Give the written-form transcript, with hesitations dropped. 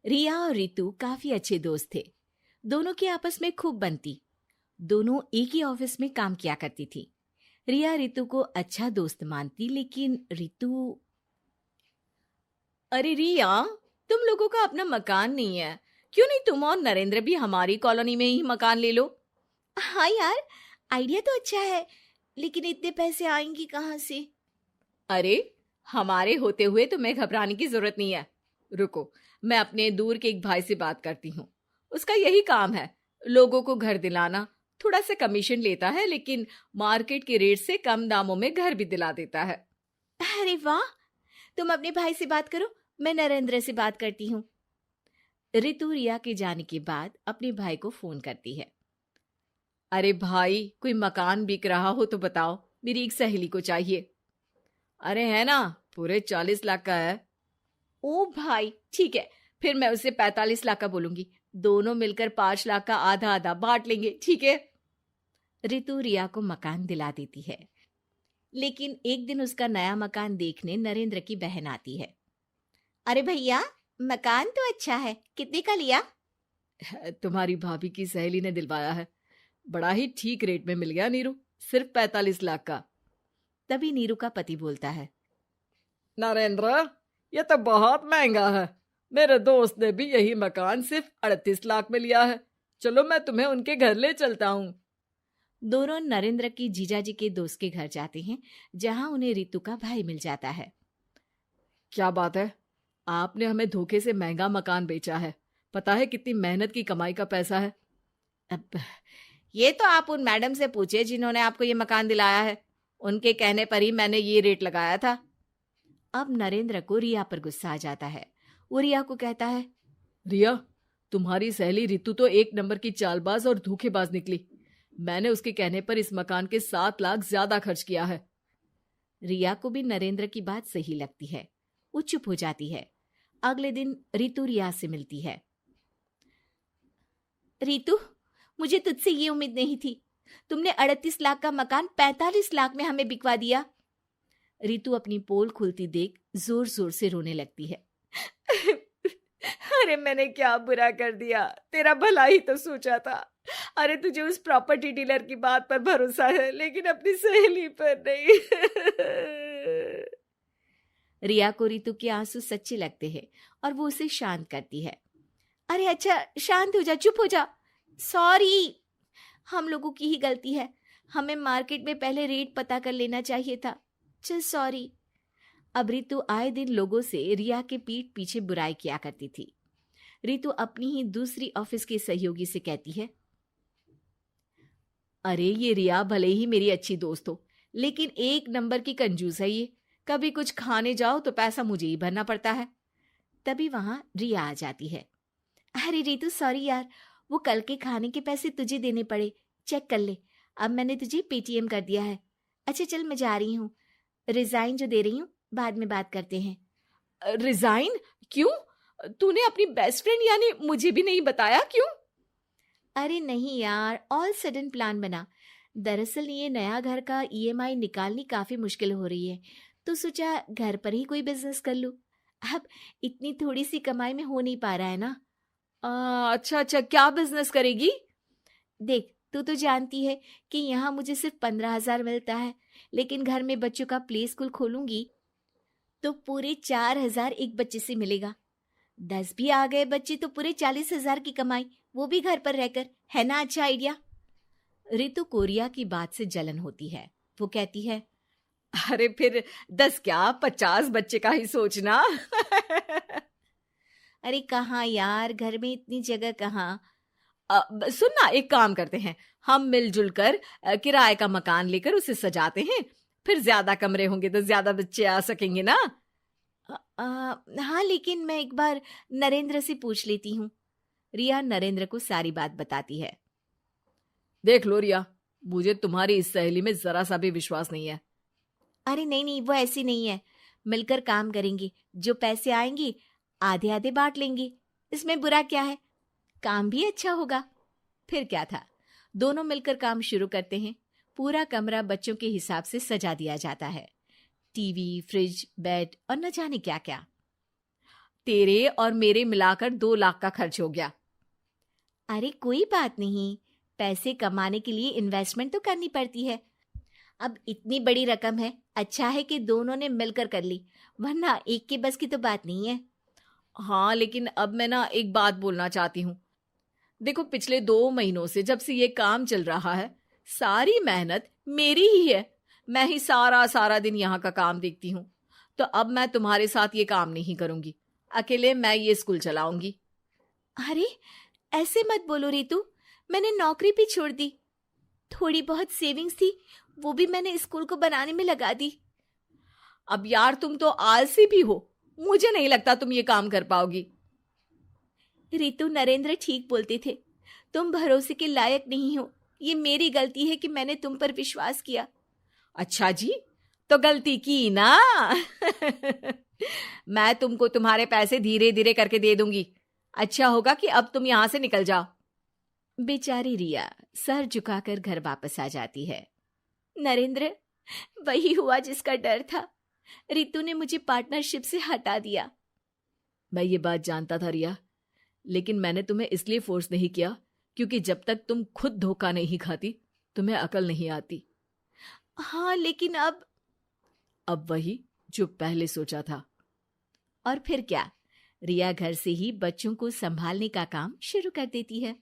रिया और रितु काफी अच्छे दोस्त थे। दोनों की आपस में खूब बनती। दोनों एक ही ऑफिस में काम किया करती थी। रिया रितु को अच्छा दोस्त मानती, लेकिन रितु। अरे रिया, तुम लोगों का अपना मकान नहीं है, क्यों नहीं तुम और नरेंद्र भी हमारी कॉलोनी में ही मकान ले लो। हाँ यार, आइडिया तो अच्छा है, लेकिन इतने पैसे आएंगे कहाँ से? अरे, हमारे होते हुए तुम्हें घबराने की जरूरत नहीं है। रुको, मैं अपने दूर के एक भाई से बात करती हूँ। उसका यही काम है, लोगों को घर दिलाना। थोड़ा सा कमीशन लेता है, लेकिन मार्केट के रेट से कम दामों में घर भी दिला देता है। अरे वाह, तुम अपने भाई से बात करो, मैं नरेंद्र से बात करती हूँ। रितु रिया के जाने के बाद अपने भाई को फोन करती है। अरे भाई, कोई मकान बिक रहा हो तो बताओ, मेरी एक सहेली को चाहिए। अरे है ना, पूरे 40 लाख का है। ओ भाई, ठीक है, फिर मैं उसे 45 लाख का बोलूंगी। दोनों मिलकर 5 लाख का आधा आधा बांट लेंगे, ठीक है? रितु रिया को मकान दिला देती है, लेकिन एक दिन उसका नया मकान देखने नरेंद्र की बहन आती है। अरे भैया, मकान तो अच्छा है, कितने का लिया? तुम्हारी भाभी की सहेली ने दिलवाया है, बड़ा ही ठीक रेट में मिल गया नीरू, सिर्फ 45 लाख का। तभी नीरू का पति बोलता है। नरेंद्र, ये तो बहुत महंगा है। मेरे दोस्त ने भी यही मकान सिर्फ 38 लाख में लिया है। चलो, मैं तुम्हें उनके घर ले चलता हूँ। दोनों नरेंद्र की जीजाजी के दोस्त के घर जाते हैं, जहां उन्हें रितु का भाई मिल जाता है। क्या बात है, आपने हमें धोखे से महंगा मकान बेचा है। पता है कितनी मेहनत की कमाई का पैसा है। अब ये तो आप उन मैडम से पूछे जिन्होंने आपको ये मकान दिलाया है। उनके कहने पर ही मैंने ये रेट लगाया था। अब नरेंद्र को रिया पर गुस्सा आ जाता है। वो रिया को कहता है, रिया, तुम्हारी सहेली रितु तो एक नंबर की चालबाज और धोखेबाज निकली। मैंने उसके कहने पर इस मकान के 7 लाख ज्यादा खर्च किया है। रिया को भी नरेंद्र की बात सही लगती है। वो चुप हो जाती है। अगले दिन रितु रिया से मिलती है। रितु, मुझे तुझसे ये उम्मीद नहीं थी। तुमने 38 लाख का मकान 45 लाख में हमें बिकवा दिया। रितु अपनी पोल खुलती देख जोर जोर से रोने लगती है। अरे, मैंने क्या बुरा कर दिया, तेरा भला ही तो सोचा था। अरे, तुझे उस प्रॉपर्टी डीलर की बात पर भरोसा है, लेकिन अपनी सहेली पर नहीं। रिया को रितु के आंसू सच्चे लगते हैं और वो उसे शांत करती है। अरे अच्छा, शांत हो जा, चुप हो जा। सॉरी, हम लोगों की ही गलती है। हमें मार्केट में पहले रेट पता कर लेना चाहिए था। चल सॉरी। अब रितु आए दिन लोगों से रिया के पीठ पीछे बुराई किया करती थी। रितु अपनी ही दूसरी ऑफिस के सहयोगी से कहती है, अरे ये रिया भले ही मेरी अच्छी दोस्त हो, लेकिन एक नंबर की कंजूस है ये। कभी कुछ खाने जाओ तो पैसा मुझे ही भरना पड़ता है। तभी वहां रिया आ जाती है। अरे रितु, सॉरी यार, वो कल के खाने के पैसे तुझे देने पड़े। चेक कर ले, अब मैंने तुझे पेटीएम कर दिया है। अच्छा चल, मैं जा रही हूँ। रिजाइन जो दे रही हूँ, बाद में बात करते हैं। रिजाइन? क्यों? तूने अपनी बेस्ट फ्रेंड यानी मुझे भी नहीं बताया, क्यों? अरे नहीं यार, ऑल सडन प्लान बना। दरअसल ये नया घर का ईएमआई निकालनी काफी मुश्किल हो रही है, तो सोचा घर पर ही कोई बिजनेस कर लूं। अब इतनी थोड़ी सी कमाई में हो नहीं पा रहा है ना। अच्छा अच्छा, क्या बिजनेस करेगी? देख, तू तो जानती है कि यहाँ मुझे सिर्फ 15,000 मिलता है, लेकिन घर में बच्चों का प्ले स्कूल खोलूंगी तो पूरे 4,000 एक बच्चे से मिलेगा। 10 भी आ गए बच्चे तो पूरे 40,000 की कमाई, वो भी घर पर रहकर। है ना अच्छा आइडिया? रितु को रिया की बात से जलन होती है। वो कहती है, अरे फिर 10 क्या, 50 बच्चे का ही सोचना। अरे कहाँ यार, घर में इतनी जगह कहाँ। सुन ना, एक काम करते हैं, हम मिलजुल कर किराए का मकान लेकर उसे सजाते हैं। फिर ज्यादा कमरे होंगे तो ज्यादा बच्चे आ सकेंगे ना। हाँ, लेकिन मैं एक बार नरेंद्र से पूछ लेती हूँ। रिया नरेंद्र को सारी बात बताती है। देख लो रिया, मुझे तुम्हारी इस सहेली में जरा सा भी विश्वास नहीं है। अरे नहीं नहीं, वो ऐसी नहीं है। मिलकर काम करेंगे, जो पैसे आएंगे आधे आधे बांट लेंगे। इसमें बुरा क्या है, काम भी अच्छा होगा। फिर क्या था, दोनों मिलकर काम शुरू करते हैं। पूरा कमरा बच्चों के हिसाब से सजा दिया जाता है। टीवी, फ्रिज, बेड और न जाने क्या क्या। तेरे और मेरे मिलाकर 2 लाख का खर्च हो गया। अरे कोई बात नहीं, पैसे कमाने के लिए इन्वेस्टमेंट तो करनी पड़ती है। अब इतनी बड़ी रकम है, अच्छा है कि दोनों ने मिलकर कर ली, वरना एक के बस की तो बात नहीं है। हाँ, लेकिन अब मैं ना एक बात बोलना चाहती हूँ। देखो, पिछले 2 महीनों से जब से ये काम चल रहा है, सारी मेहनत मेरी ही है। मैं ही सारा दिन यहाँ का काम देखती हूँ। तो अब मैं तुम्हारे साथ ये काम नहीं करूंगी। अकेले मैं ये स्कूल चलाऊंगी। अरे ऐसे मत बोलो रितु, मैंने नौकरी भी छोड़ दी। थोड़ी बहुत सेविंग्स थी, वो भी मैंने स्कूल को बनाने में लगा दी। अब यार, तुम तो आलसी भी हो। मुझे नहीं लगता तुम ये काम कर पाओगी। रितु, नरेंद्र ठीक बोलते थे, तुम भरोसे के लायक नहीं हो। ये मेरी गलती है कि मैंने तुम पर विश्वास किया। अच्छा जी, तो गलती की ना। मैं तुमको तुम्हारे पैसे धीरे धीरे करके दे दूंगी। अच्छा होगा कि अब तुम यहां से निकल जाओ। बेचारी रिया सर झुकाकर घर वापस आ जाती है। नरेंद्र, वही हुआ जिसका डर था। रितु ने मुझे पार्टनरशिप से हटा दिया। मैं ये बात जानता था रिया, लेकिन मैंने तुम्हें इसलिए फोर्स नहीं किया क्योंकि जब तक तुम खुद धोखा नहीं खाती, तुम्हें अकल नहीं आती। हाँ, लेकिन अब वही जो पहले सोचा था। और फिर क्या, रिया घर से ही बच्चों को संभालने का काम शुरू कर देती है।